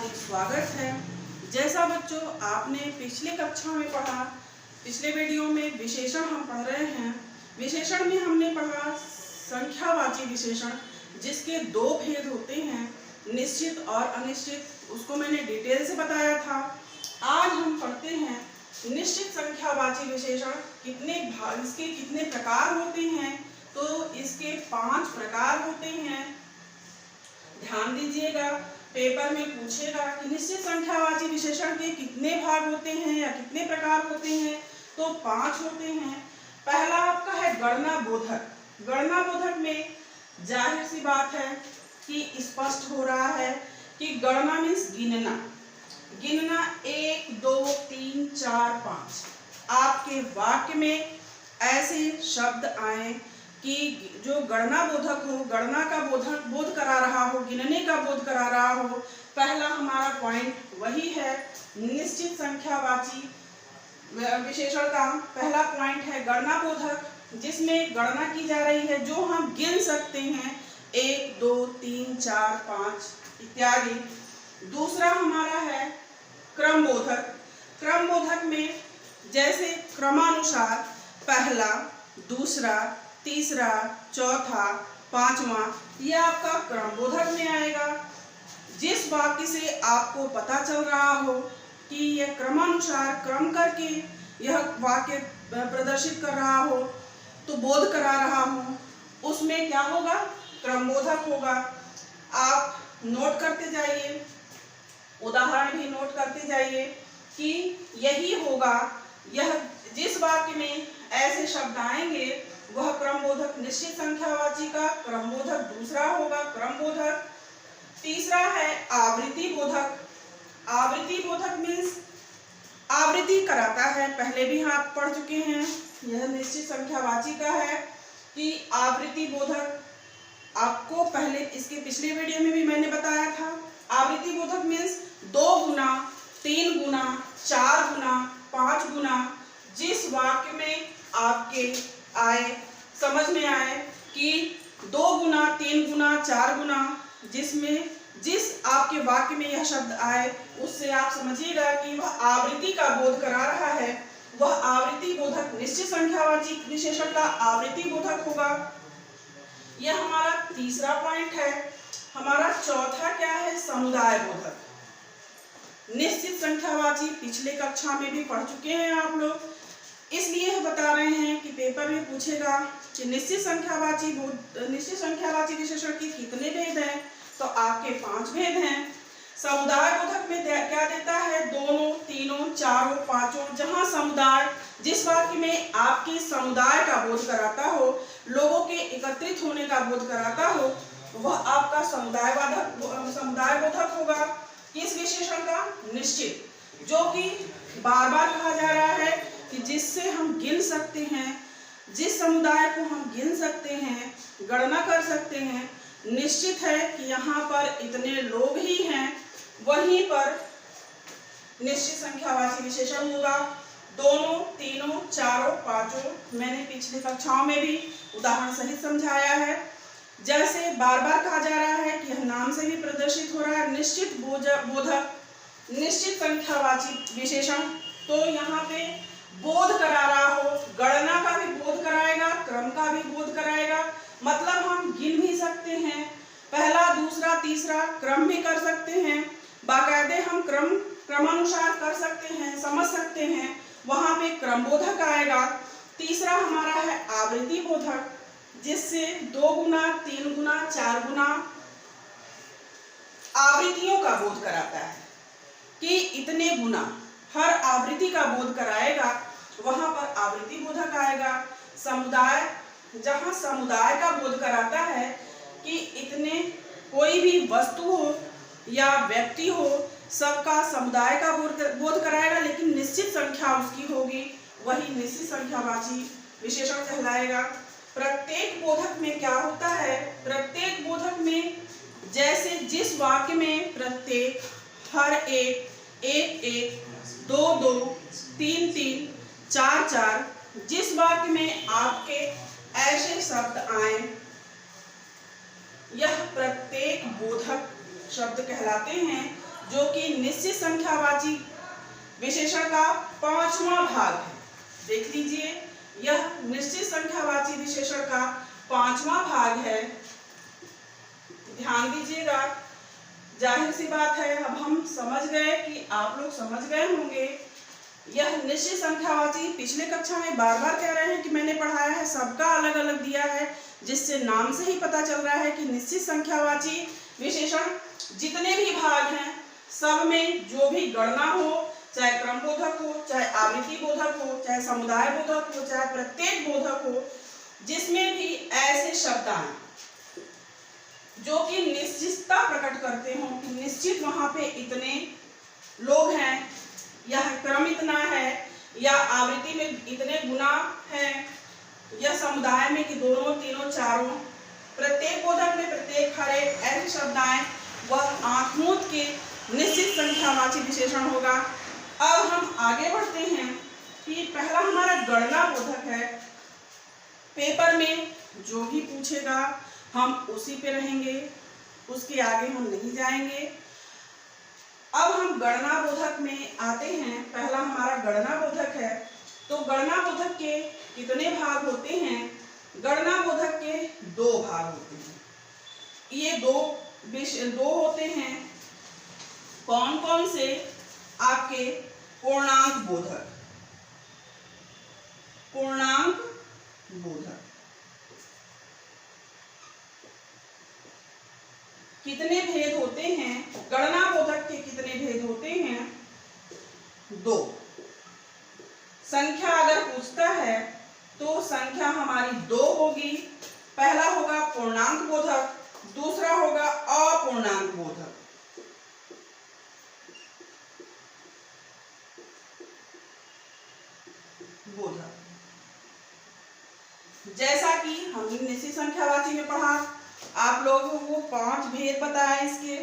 हार्दिक स्वागत है। जैसा बच्चों आपने पिछले कक्षा में पढ़ा, पिछले वीडियो में विशेषण हम पढ़ रहे हैं। विशेषण में हमने पढ़ा संख्यावाची विशेषण, जिसके दो भेद होते हैं, निश्चित और अनिश्चित। उसको मैंने डिटेल से बताया था। आज हम पढ़ते हैं निश्चित संख्यावाची विशेषण। इसके कितने प्रकार होते हैं? तो इसके 5 प्रकार होते हैं। ध्यान दीजिएगा, पेपर में पूछेगा कि निश्चित संख्यावाची विशेषण के कितने भाग होते हैं या कितने प्रकार होते हैं, तो 5 होते हैं। पहला आपका है गणना बोधक। गणना बोधक में जाहिर सी बात है कि स्पष्ट हो रहा है कि गणना मीन्स गिनना। गिनना 1 2 3 4 5। आपके वाक्य में ऐसे शब्द आए कि जो गणना बोधक हो, गणना का बोध करा रहा हो, गिनने का बोध करा रहा हो। पहला हमारा पॉइंट वही है, निश्चित संख्यावाची विशेषण का पहला पॉइंट है गणना बोधक, जिसमें गणना की जा रही है, जो हम गिन सकते हैं 1 2 3 4 5 इत्यादि। दूसरा हमारा है क्रम बोधक। क्रम बोधक में जैसे क्रमानुसार पहला, दूसरा, तीसरा, चौथा, पांचवा, यह आपका क्रम बोधक में आएगा। जिस वाक्य से आपको पता चल रहा हो कि यह क्रमानुसार क्रम करके यह वाक्य प्रदर्शित कर रहा हो, तो बोध करा रहा हो, उसमें क्या होगा? क्रम बोधक होगा। आप नोट करते जाइए, उदाहरण भी नोट करते जाइए कि यही होगा। यह जिस वाक्य में ऐसे शब्द आएंगे वह क्रम बोधक, निश्चित संख्यावाची का क्रम बोधक दूसरा होगा, क्रम बोधक। तीसरा है आवृत्ति बोधक। आवृत्ति बोधक मीन्स आवृत्ति कराता है। पहले भी आप पढ़ चुके हैं, यह निश्चित संख्यावाची का है कि आवृत्ति बोधक आपको पहले इसके पिछले वीडियो में भी मैंने बताया था। आवृत्ति बोधक मीन्स 2 गुना, 3 गुना, 4 गुना, 5 गुना। जिस वाक्य में आपके आए, समझ में आए कि 2 गुना, 3 गुना, 4 गुना, जिस आपके वाक्य में यह शब्द आए, उससे आप समझिएगा कि वह आवृत्ति का बोध करा रहा है। वह आवृत्ति बोधक निश्चित संख्यावाची विशेषण का आवृत्ति बोधक होगा। यह हमारा तीसरा पॉइंट है। हमारा चौथा क्या है? समुदाय बोधक। निश्चित संख्यावाची पिछले कक्षा में भी पढ़ चुके हैं आप लोग, इसलिए बता रहे हैं कि पेपर में पूछेगा कि निश्चित संख्यावाची विशेषण के कितने भेद हैं, तो आपके 5 भेद हैं। समुदाय बोधक में क्या देता है? दोनों, तीनों, चारों, पांचों। जहां समुदाय, जिस वाक्य में आपके समुदाय का बोध कराता हो, लोगों के एकत्रित होने का बोध कराता हो, वह आपका समुदाय बोधक होगा। किस विशेषण का? निश्चित, जो कि बार बार कहा जा रहा है कि जिससे हम गिन सकते हैं, जिस समुदाय को हम गिन सकते हैं, गणना कर सकते हैं। निश्चित है कि यहाँ पर इतने लोग ही हैं, वहीं पर निश्चित संख्यावाची विशेषण होगा। दोनों, तीनों, चारों, पांचों मैंने पिछली कक्षाओं में भी उदाहरण सहित समझाया है। जैसे बार बार कहा जा रहा है कि यह नाम से भी प्रदर्शित हो रहा है, निश्चित बोधक, निश्चित संख्यावाची विशेषण। तो यहाँ पे बोध करा रहा हो, गणना का भी बोध कराएगा, क्रम का भी बोध कराएगा। मतलब हम गिन भी सकते हैं, पहला, दूसरा, तीसरा, क्रम भी कर सकते हैं, बाकायदे हम क्रमानुसार कर सकते हैं, समझ सकते हैं, वहां पे क्रम बोधक आएगा। तीसरा हमारा है आवृत्ति बोधक, जिससे 2 गुना, 3 गुना, 4 गुना आवृत्तियों का बोध कराता है कि इतने गुना, हर आवृत्ति का बोध कराएगा, वहां पर आवृत्ति बोधक आएगा। समुदाय, जहां समुदाय का बोध कराता है कि इतने, कोई भी वस्तु हो या व्यक्ति हो, सबका समुदाय का बोध कराएगा, लेकिन निश्चित संख्या उसकी होगी, वही निश्चित संख्यावाची विशेषण कहलाएगा। प्रत्येक बोधक में क्या होता है? प्रत्येक बोधक में जैसे जिस वाक्य में प्रत्येक, हर एक, 1 1, 2 2, 3 3, 4 4, जिस वाक्य में आपके ऐसे शब्द आए, यह प्रत्येक बोधक शब्द कहलाते हैं। जो कि निश्चित संख्यावाची विशेषण का 5वां भाग है। देख लीजिए, यह निश्चित संख्यावाची विशेषण का 5वां भाग है। ध्यान दीजिएगा, जाहिर सी बात है, अब हम समझ गए कि आप लोग समझ गए होंगे। यह निश्चित संख्यावाची पिछले कक्षा में बार बार कह रहे हैं कि मैंने पढ़ाया है, सबका अलग अलग दिया है, जिससे नाम से ही पता चल रहा है कि निश्चित संख्यावाची विशेषण जितने भी भाग हैं सब में जो भी गणना हो, चाहे क्रम बोधक हो, चाहे आवृत्ति बोधक हो, चाहे समुदाय बोधक हो, चाहे प्रत्येक बोधक हो, जिसमें भी ऐसे शब्द आए जो कि निश्चितता प्रकट करते हो कि निश्चित वहां पे इतने लोग हैं, या क्रम इतना है, या आवृत्ति में इतने गुना है, या समुदाय में कि दोनों तीनों चारों, प्रत्येक बोधक में प्रत्येक हर एक ऐसे शब्द आए, वह आंख मूंद के निश्चित संख्यावाची विशेषण होगा। अब हम आगे बढ़ते हैं कि पहला हमारा गणना बोधक है। पेपर में जो भी पूछेगा हम उसी पे रहेंगे, उसके आगे हम नहीं जाएंगे। अब हम गणना बोधक में आते हैं। पहला हमारा गणना बोधक है। तो गणना बोधक के कितने भाग होते हैं? गणना बोधक के 2 भाग होते हैं। ये दो होते हैं। कौन कौन से? आपके पूर्णांक बोधक। पूर्णांक बोधक कितने भेद होते हैं? गणना बोधक के कितने भेद होते हैं? 2। संख्या अगर पूछता है तो संख्या हमारी 2 होगी। पहला होगा पूर्णांक बोधक, दूसरा होगा अपूर्णांक बोधक। जैसा कि हमने निश्चित संख्यावाची में पढ़ा, आप लोगों को 5 भेद बताए इसके।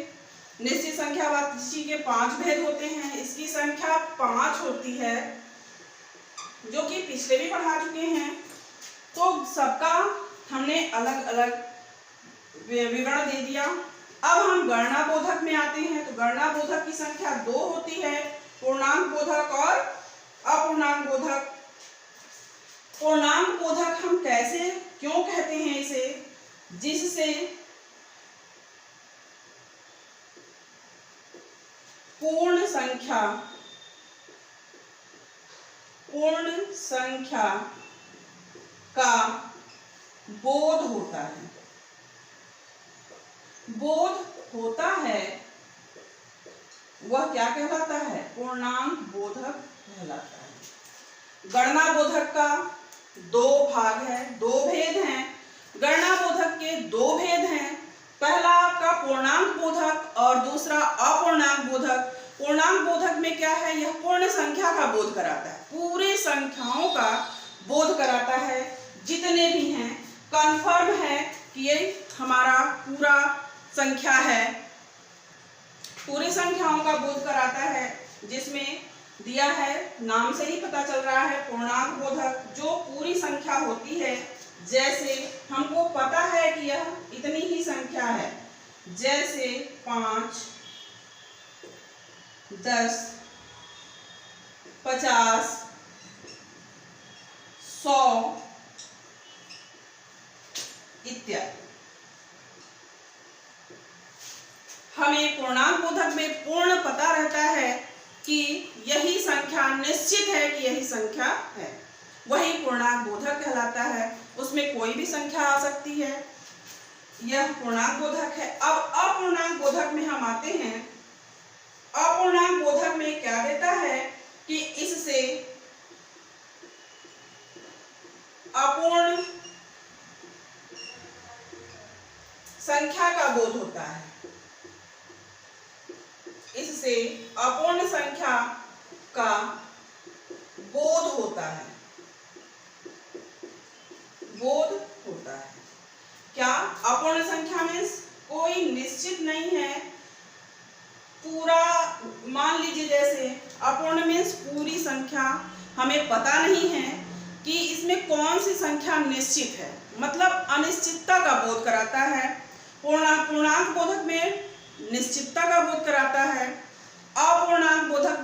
निश्चित संख्यावाची के 5 भेद होते हैं। इसकी संख्या 5 होती है, जो कि पिछले भी पढ़ा चुके हैं। तो सबका हमने अलग अलग विवरण दे दिया। अब हम गणना बोधक में आते हैं। तो गणना बोधक की संख्या 2 होती है, पूर्णांक बोधक और अपूर्णांक बोधक। पूर्णांक बोधक हम कैसे क्यों कहते हैं इसे? जिससे पूर्ण संख्या का बोध होता है। बोध होता है वह क्या कहलाता है? पूर्णांक बोधक कहलाता है। गणना बोधक का 2 भाग है, 2 भेद हैं। गणना बोधक के 2 भेद हैं। पहला आपका पूर्णांक बोधक और दूसरा अपूर्णांक बोधक। पूर्णांक बोधक में क्या है? यह पूर्ण संख्या का बोध कराता है, पूरे संख्याओं का बोध कराता है, जितने भी हैं। कंफर्म है कि ये हमारा पूरा संख्या है, पूरी संख्याओं का बोध कराता है। जिसमें दिया है, नाम से ही पता चल रहा है, पूर्णांक बोधक, जो पूरी संख्या होती है। जैसे हमको पता है कि यह इतनी ही संख्या है, जैसे 5, 10, 50, 100 इत्यादि। हमें पूर्णांक बोधक में पूर्ण पता रहता है कि यही संख्या निश्चित है, कि यही संख्या है, वही पूर्णांक बोधक कहलाता है। उसमें कोई भी संख्या आ सकती है, यह पूर्णांक बोधक है। अब अपूर्णांक बोधक में हम आते हैं। अपूर्णांक बोधक में क्या देता है कि इससे अपूर्ण संख्या का बोध होता है। इससे अपूर्ण संख्या का बोध होता है। बोध होता है क्या? अपूर्ण संख्या में कोई निश्चित नहीं है। पूरा मान लीजिए, जैसे अपूर्ण मीन्स पूरी संख्या, हमें पता नहीं है कि इसमें कौन सी संख्या निश्चित है, मतलब अनिश्चितता का बोध कराता है। पूर्णांक बोधक में निश्चितता का बोध कराता है।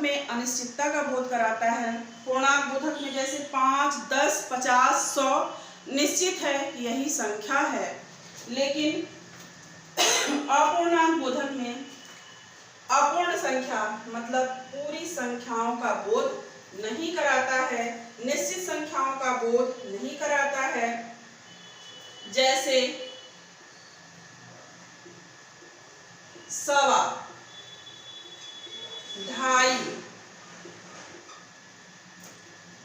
में अनिश्चितता का बोध कराता है। पूर्णांक बोधक में जैसे 5, 10, 50, 100 निश्चित है कि यही संख्या है, लेकिन अपूर्णांक बोधक में अपूर्ण संख्या मतलब पूरी संख्याओं का बोध नहीं कराता है, निश्चित संख्याओं का बोध नहीं कराता है। जैसे 1.25, 2.5,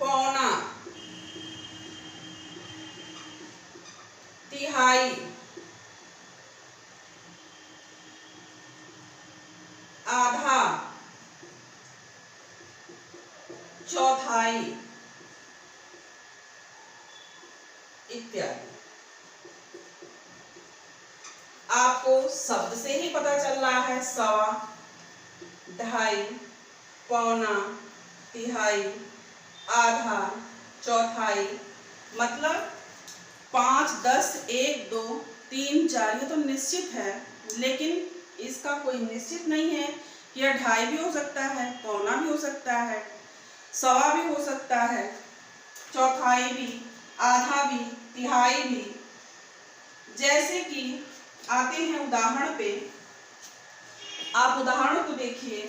1/4, 1/3, आधा, 1/4 इत्यादि। आपको शब्द से ही पता चल रहा है 1.25, 2.5, 1/4, 1/3, आधा, 1/4 मतलब 5, 10, 1, 2, 3, 4 ये तो निश्चित है, लेकिन इसका कोई निश्चित नहीं है कि यह 2.5 भी हो सकता है, 1/4 भी हो सकता है, 1.25 भी हो सकता है, 1/4 भी, आधा भी, 1/3 भी। जैसे कि आते हैं उदाहरण पे, आप उदाहरण को देखिए।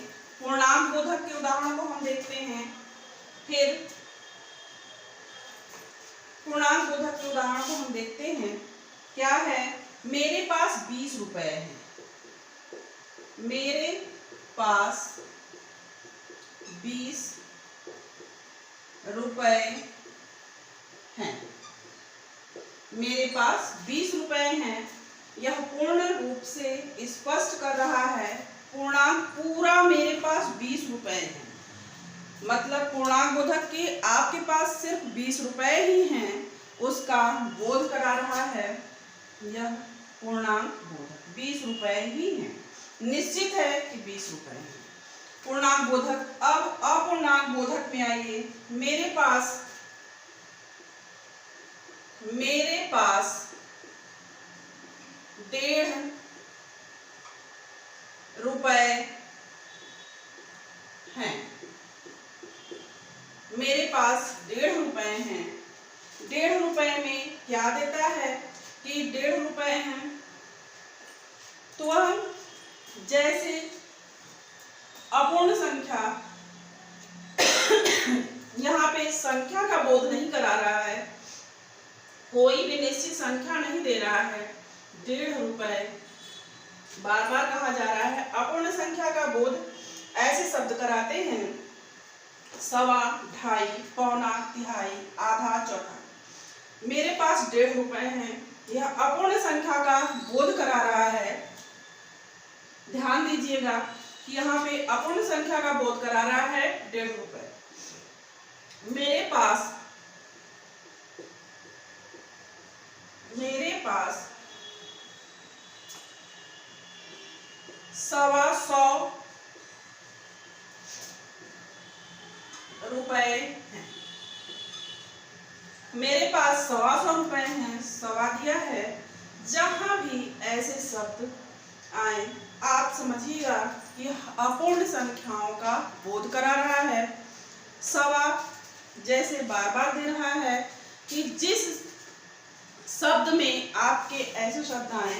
पूर्णांक बोधक के उदाहरण को हम देखते हैं, फिर पूर्णांक बोधक के उदाहरण को हम देखते हैं। क्या है? मेरे पास 20 रुपए हैं। मेरे पास 20 रुपए हैं। मेरे पास 20 रुपए हैं। यह पूर्ण रूप से स्पष्ट कर रहा है पूर्णांक पूरा मेरे पास 20 रुपए हैं। मतलब पूर्णांक बोधक के आपके पास सिर्फ 20 रुपए ही हैं, उसका बोध करा रहा है यह पूर्णांक बोधक। 20 रुपए ही हैं, निश्चित है कि 20 रुपए हैं। पूर्णांक बोधक। अब अपूर्णांक बोधक में आइए। मेरे पास 1.5 रुपए हैं। मेरे पास 1.5 रुपए हैं। 1.5 रुपए में क्या देता है कि 1.5 रुपए हैं, तो हम जैसे अपूर्ण संख्या यहाँ पे संख्या का बोध नहीं करा रहा है, कोई भी निश्चित संख्या नहीं दे रहा है। 1.5 रुपए बार बार कहा जा रहा है। अपूर्ण संख्या का बोध ऐसे शब्द कराते हैं 1.25, 2.5, 1/4, 1/3, आधा, 1/4। मेरे पास 1.5 रुपए हैं, यह अपूर्ण संख्या का बोध करा रहा है। ध्यान दीजिएगा कि यहाँ पे अपूर्ण संख्या का बोध करा रहा है 1.5 रुपए। मेरे पास 125 रुपए हैं। मेरे पास 125 रुपए हैं, 125 दिया है। जहां भी ऐसे शब्द आए आप समझिएगा कि अपूर्ण संख्याओं का बोध करा रहा है। 125 जैसे बार बार दे रहा है कि जिस शब्द में आपके ऐसे शब्द आए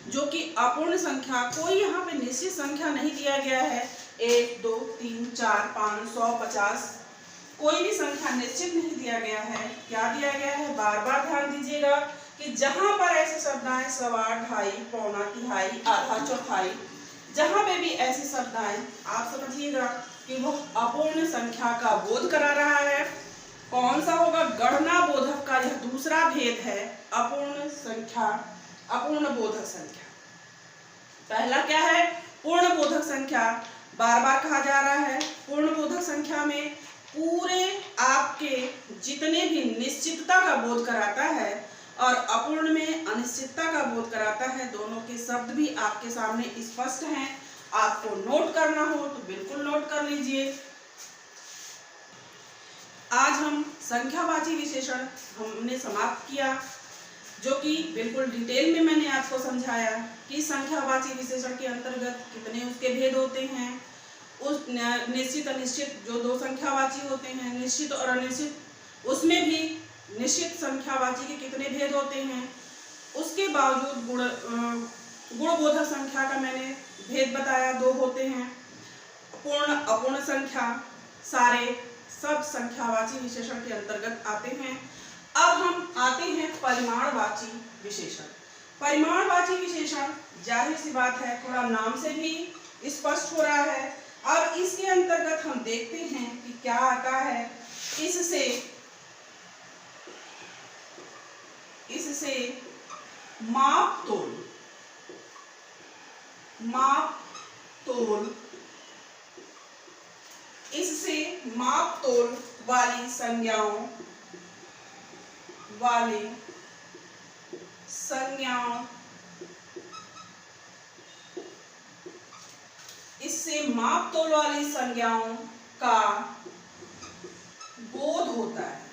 जो कि अपूर्ण संख्या, कोई यहाँ पे निश्चित संख्या नहीं दिया गया है 1, 2, 3, 4, 5, 100, 50, कोई भी संख्या निश्चित नहीं दिया गया है। क्या दिया गया है? बार बार ध्यान दीजिएगा कि जहां पर ऐसे शब्द आए 1.25, 2.5, 1/4, आधा, 1/4, जहां पे भी ऐसे शब्द आए आप समझिएगा कि वह अपूर्ण संख्या का बोध करा रहा है। कौन सा होगा? गणना बोधक का यह दूसरा भेद है। अपूर्ण संख्या, अपूर्ण बोधक संख्या। पहला क्या है? पूर्ण बोधक संख्या। बार बार कहा जा रहा है पूर्ण बोधक संख्या में पूरे आपके जितने भी निश्चितता का बोध कराता है और अपूर्ण में अनिश्चितता का बोध कराता है। दोनों के शब्द भी आपके सामने स्पष्ट हैं। आपको नोट करना हो तो बिल्कुल नोट कर लीजिए। आज हम संख्यावाची विशेषण हमने समाप्त किया, जो कि बिल्कुल डिटेल में मैंने आपको समझाया कि संख्यावाची विशेषण के अंतर्गत कितने उसके भेद होते हैं उस निश्चित अनिश्चित जो दो संख्यावाची होते हैं, निश्चित और अनिश्चित, उसमें भी निश्चित संख्यावाची के कितने भेद होते हैं। उसके बावजूद गुणबोधक संख्या का मैंने भेद बताया, दो होते हैं, पूर्ण अपूर्ण संख्या, सारे सब संख्यावाची विशेषण के अंतर्गत आते हैं। अब हम आते हैं परिमाणवाची विशेषण। परिमाणवाची विशेषण जाहिर सी बात है, थोड़ा नाम से भी स्पष्ट हो रहा है। अब इसके अंतर्गत हम देखते हैं कि क्या आता है। इससे माप तोल, इससे माप तोल वाली संज्ञाओं इससे माप तोल वाली संज्ञाओं का बोध होता है।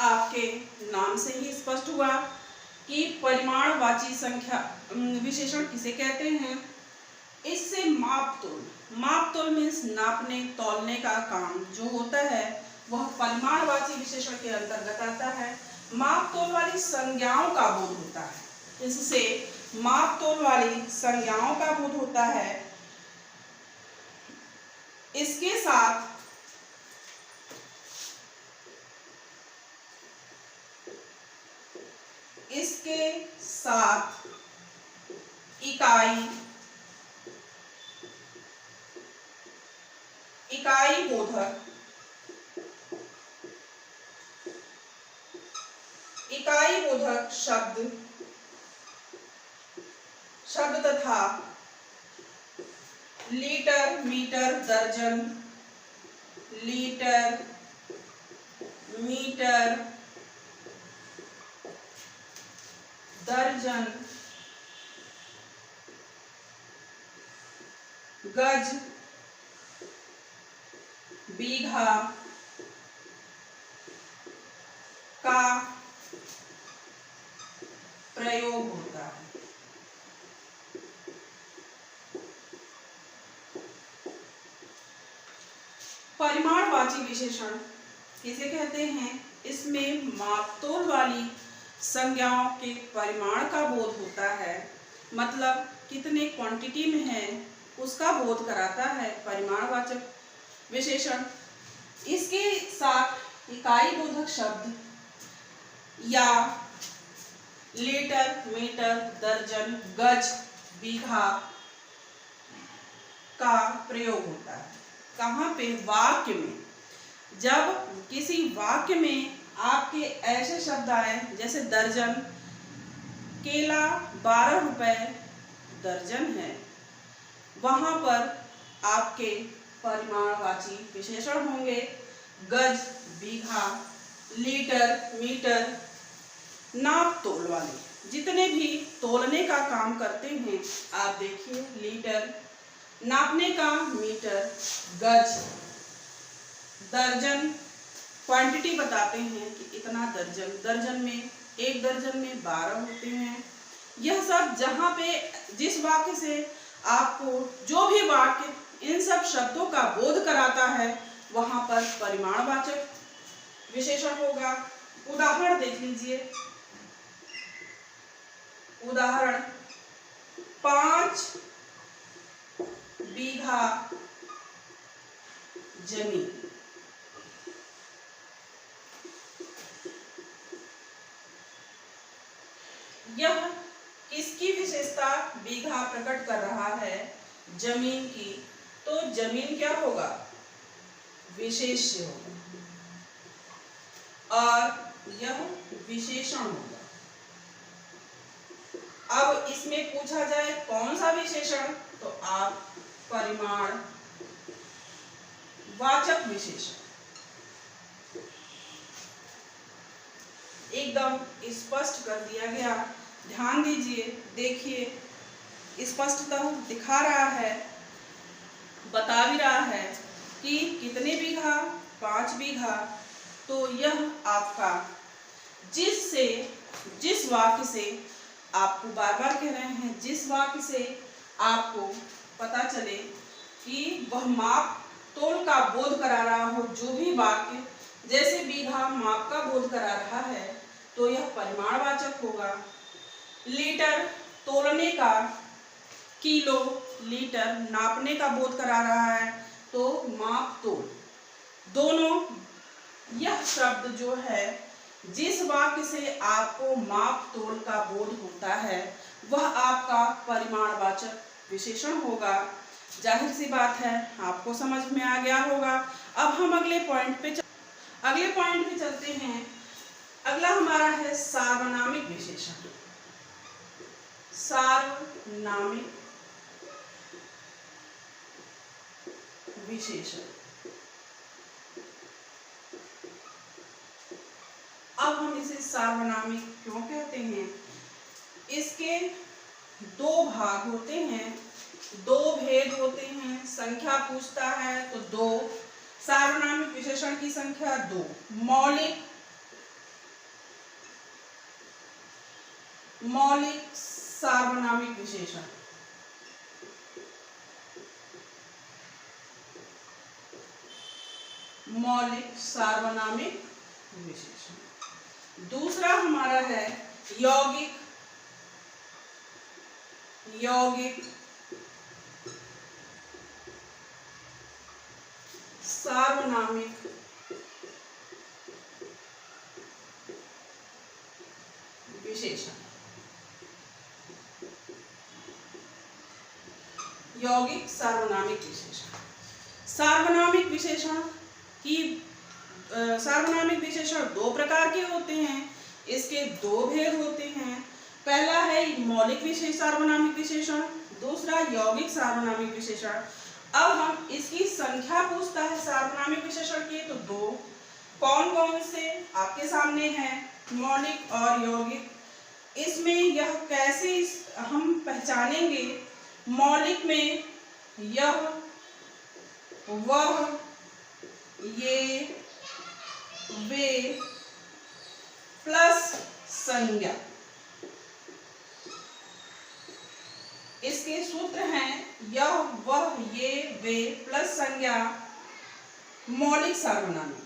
आपके नाम से ही स्पष्ट हुआ कि परिमाणवाची संख्या विशेषण किसे कहते हैं। इससे माप तोल मीन्स नापने तौलने का काम जो होता है वह परिमाणवाची विशेषण के अंतर्गत आता है। माप तोल वाली संज्ञाओं का बोध होता है। इससे माप तोल वाली संज्ञाओं का बोध होता है। इसके साथ इकाई बोधक शब्द तथा लीटर, मीटर, दर्जन, गज, बीघा का प्रयोग होता है। परिमाणवाची विशेषण किसे कहते हैं। इसमें मापतोल वाली संज्ञाओं के परिमाण का बोध होता है, मतलब कितने क्वांटिटी में है उसका बोध कराता है परिमाणवाचक विशेषण। इसके साथ इकाई बोधक शब्द या लीटर, मीटर, दर्जन, गज, बीघा का प्रयोग होता है। कहाँ पे? वाक्य में। जब किसी वाक्य में आपके ऐसे शब्द आए जैसे दर्जन, केला 12 रुपए दर्जन है, वहां पर आपके परिमाणवाची विशेषण होंगे गज, बीघा, लीटर, मीटर, नाप तोल वाले जितने भी तोलने का काम करते हैं। आप देखिए, लीटर नापने का, मीटर, गज, दर्जन क्वांटिटी बताते हैं कि इतना दर्जन में, एक दर्जन में 12 होते हैं। यह सब जहाँ पे जिस वाक्य से आपको जो भी वाक्य इन सब शब्दों का बोध कराता है वहां पर परिमाणवाचक विशेषण होगा। उदाहरण देख लीजिए। उदाहरण 5 बीघा जमीन। यह किसकी विशेषता बीघा प्रकट कर रहा है? जमीन की। तो जमीन क्या होगा? विशेष्य होगा और यह विशेषण होगा। अब इसमें पूछा जाए कौन सा विशेषण, तो आप परिमाण वाचक विशेषण। एकदम स्पष्ट कर दिया गया। ध्यान दीजिए, देखिए स्पष्टतः दिखा रहा है, बता भी रहा है कि कितने बीघा? 5 बीघा। तो यह आपका जिस वाक्य से आपको बार बार कह रहे हैं, जिस वाक्य से आपको पता चले कि वह माप तोल का बोध करा रहा हो, जो भी वाक्य जैसे बीघा माप का बोध करा रहा है तो यह परिमाणवाचक होगा। लीटर तोलने का, किलो लीटर नापने का बोध करा रहा है तो माप तोल। दोनों यह शब्द जो है, जिस वाक्य से आपको माप तोल का बोध होता है वह आपका परिमाणवाचक विशेषण होगा। जाहिर सी बात है, आपको समझ में आ गया होगा। अब हम अगले पॉइंट पे चलते हैं। अगला हमारा है सार्वनामिक विशेषण। सार्वनामिक विशेषण। अब हम इसे सार्वनामिक क्यों कहते हैं? इसके दो भाग होते हैं, दो भेद होते हैं। संख्या पूछता है तो दो, सार्वनामिक विशेषण की संख्या दो। मौलिक सार्वनामिक विशेषण। मौलिक सार्वनामिक विशेषण। दूसरा हमारा है यौगिक सार्वनामिक विशेषण। यौगिक सार्वनामिक विशेषण। सार्वनामिक विशेषण की सार्वनामिक विशेषण दो प्रकार के होते हैं। इसके दो भेद होते हैं। पहला है मौलिक सार्वनामिक विशेषण, दूसरा यौगिक सार्वनामिक विशेषण। अब हम इसकी संख्या पूछता है सार्वनामिक विशेषण की, तो दो। कौन कौन से आपके सामने हैं? मौलिक और यौगिक। इसमें यह कैसे हम पहचानेंगे? मौलिक में यह, वह, ये, वे प्लस संज्ञा। इसके सूत्र हैं यह, वह, ये, वे प्लस संज्ञा मौलिक सार्वनामिक।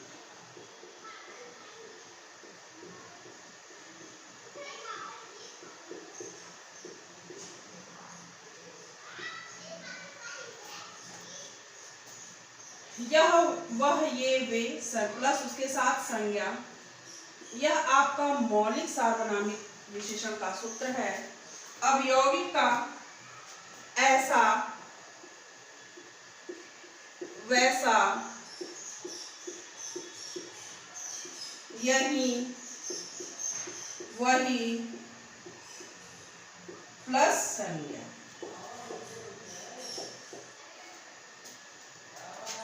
यह, वह, ये, वे प्लस उसके साथ संज्ञा, यह आपका मौलिक सार्वनामिक विशेषण का सूत्र है। अब यौगिक का ऐसा, वैसा, यही, वही प्लस संज्ञा,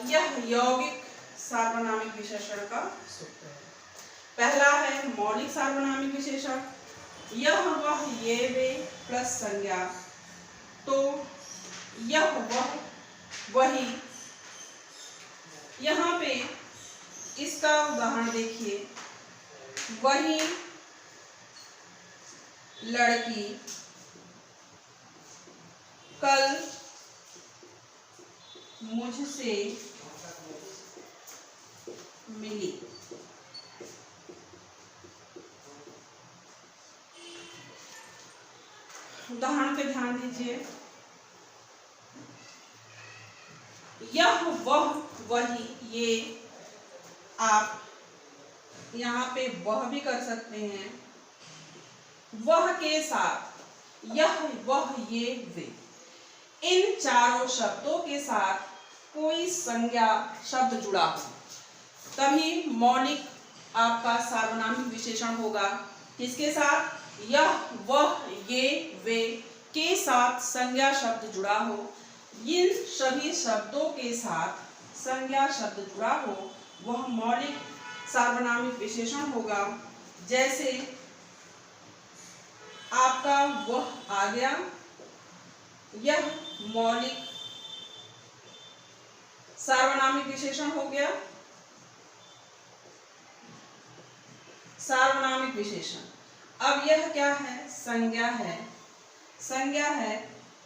यह यौगिक सार्वनामिक विशेषण का सूत्र है। पहला है मौलिक सार्वनामिक विशेषण, यह, वह, ये, वे प्लस संज्ञा। तो यह, वह, वही, यहाँ पे इसका उदाहरण देखिए। वही लड़की कल मुझसे मिली। उदाहरण पे ध्यान दीजिए। यह, वह, वही, ये, आप यहाँ पे वह भी कर सकते हैं। वह के साथ यह, वह, ये, वे, इन चारों शब्दों के साथ कोई संज्ञा शब्द जुड़ा हो तभी मौलिक आपका सार्वनामिक विशेषण होगा। किसके साथ? यह, वह, ये, वे के साथ संज्ञा शब्द जुड़ा हो। इन सभी शब्दों के साथ संज्ञा शब्द जुड़ा हो वह मौलिक सार्वनामिक विशेषण होगा। जैसे आपका वह आ गया, यह मौलिक सार्वनामिक विशेषण हो गया। सार्वनामिक विशेषण। अब यह क्या है? संज्ञा है। संज्ञा है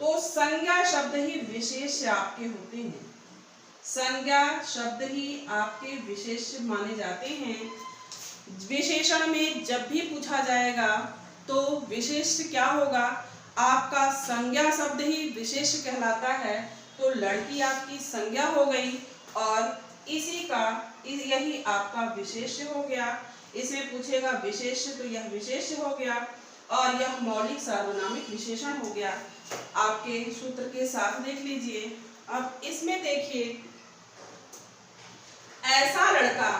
तो संज्ञा शब्द ही विशेष्य आपके होते हैं। संज्ञा शब्द ही आपके विशेष्य माने जाते हैं। विशेषण में जब भी पूछा जाएगा तो विशेष्य क्या होगा? आपका संज्ञा शब्द ही विशेष्य कहलाता है, तो लड़की आपकी संज्ञा हो गई और इसी का यही आपका विशेष्य हो गया। इसमें पूछेगा विशेष्य तो यह विशेष्य हो गया और यह मौलिक सार्वनामिक विशेषण हो गया। आपके सूत्र के साथ देख लीजिए। अब इसमें देखिए, ऐसा लड़का,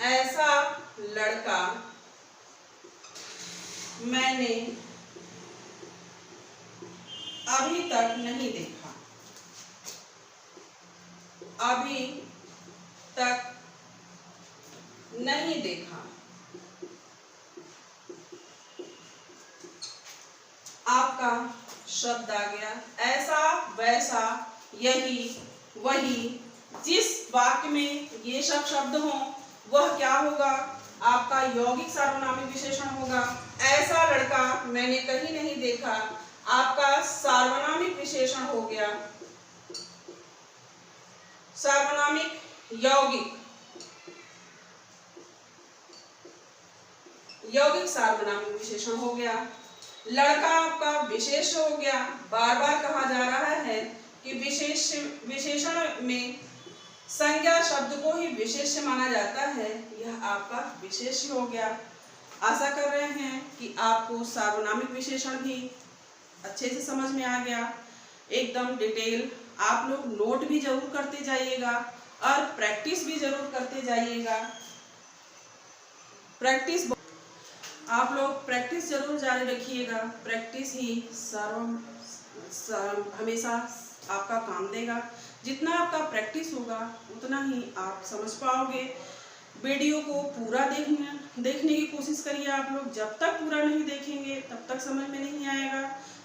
ऐसा लड़का मैंने अभी तक नहीं देखा। अभी तक नहीं देखा। आपका शब्द आ गया। ऐसा, वैसा, यही, वही, जिस वाक्य में ये सब शब्द हों वह क्या होगा? आपका यौगिक सार्वनामिक विशेषण होगा। ऐसा लड़का मैंने कहीं नहीं देखा, आपका सार्वनामिक विशेषण हो गया। सार्वनामिक यौगिक, यौगिक सार्वनामिक विशेषण हो गया। लड़का आपका विशेष हो गया। बार बार कहा जा रहा है कि विशेषण में संज्ञा शब्द को ही विशेष्य माना जाता है, यह आपका विशेष्य हो गया। आशा कर रहे हैं कि आपको सार्वनामिक विशेषण भी अच्छे से समझ में आ गया, एकदम डिटेल। आप लोग नोट भी जरूर करते जाइएगा और प्रैक्टिस भी जरूर करते जाइएगा। आप लोग प्रैक्टिस जरूर जारी रखिएगा। प्रैक्टिस ही हमेशा आपका काम देगा। जितना आपका प्रैक्टिस होगा उतना ही आप समझ पाओगे। वीडियो को पूरा देखने की कोशिश करिए आप लोग। जब तक पूरा नहीं देखेंगे तब तक समझ में नहीं आएगा।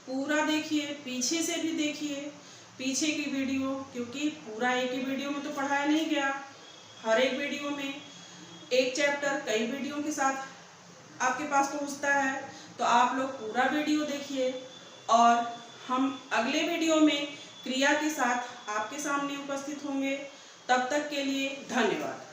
पूरा देखिए, पीछे से भी देखिए, पीछे की वीडियो, क्योंकि पूरा एक ही वीडियो में तो पढ़ाया नहीं गया। हर एक वीडियो में एक चैप्टर कई वीडियो के साथ आपके पास पहुंचता है, तो आप लोग पूरा वीडियो देखिए और हम अगले वीडियो में क्रिया के साथ आपके सामने उपस्थित होंगे। तब तक के लिए धन्यवाद।